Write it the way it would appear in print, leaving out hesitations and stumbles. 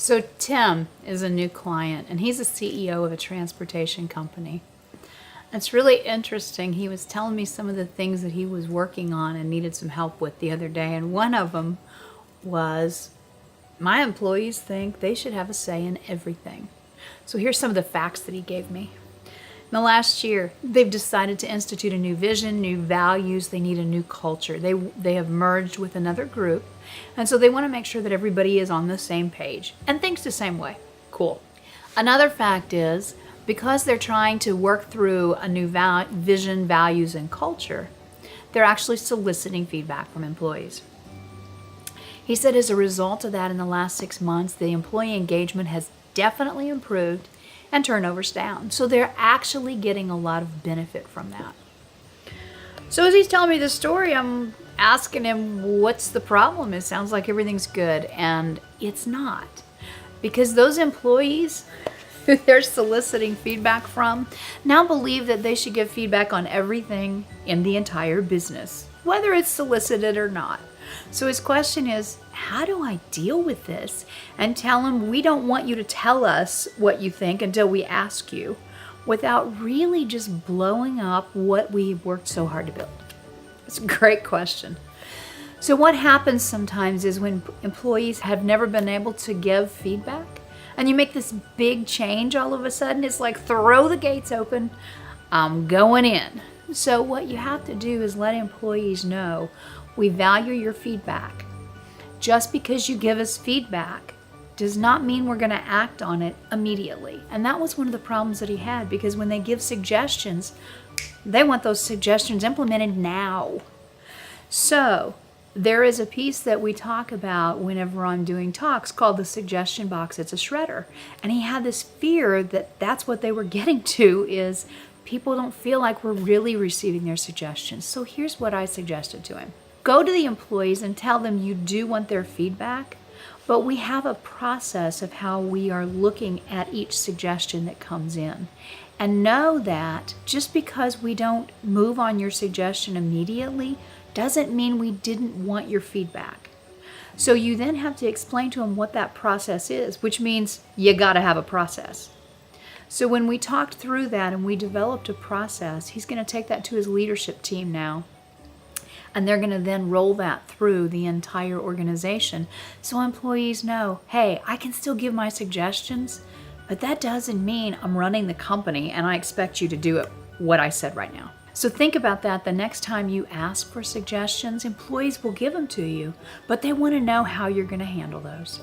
So Tim is a new client, and he's a CEO of a transportation company. It's really interesting. He was telling me some of the things that he was working on and needed some help with the other day, and one of them was, my employees think they should have a say in everything. So here's some of the facts that he gave me. In the last year, they've decided to institute a new vision, new values. They need a new culture. They have merged with another group, and so they want to make sure that everybody is on the same page and thinks the same way. Cool. Another fact is, because they're trying to work through a new vision, values, and culture, they're actually soliciting feedback from employees. He said as a result of that, in the last 6 months, the employee engagement has definitely improved and turnover's down. So they're actually getting a lot of benefit from that. So as he's telling me this story, I'm asking him, what's the problem? It sounds like everything's good, and it's not. Because those employees who they're soliciting feedback from now believe that they should give feedback on everything in the entire business, whether it's solicited or not. So his question is, how do I deal with this and tell him we don't want you to tell us what you think until we ask you, without really just blowing up what we worked so hard to build? It's a great question. So what happens sometimes is when employees have never been able to give feedback, and you make this big change all of a sudden, it's like throw the gates open, I'm going in. So what you have to do is let employees know we value your feedback. Just because you give us feedback does not mean we're going to act on it immediately. And that was one of the problems that he had, because when they give suggestions, they want those suggestions implemented now. So there is a piece that we talk about whenever I'm doing talks called the suggestion box. It's a shredder. And he had this fear that that's what they were getting to, is people don't feel like we're really receiving their suggestions. So here's what I suggested to him. Go to the employees and tell them you do want their feedback, but we have a process of how we are looking at each suggestion that comes in. And know that just because we don't move on your suggestion immediately doesn't mean we didn't want your feedback. So you then have to explain to them what that process is, which means you got to have a process. So when we talked through that and we developed a process, he's going to take that to his leadership team now. And they're going to then roll that through the entire organization, so employees know, hey, I can still give my suggestions, but that doesn't mean I'm running the company and I expect you to do it what I said right now. So think about that the next time you ask for suggestions. Employees will give them to you, but they want to know how you're going to handle those.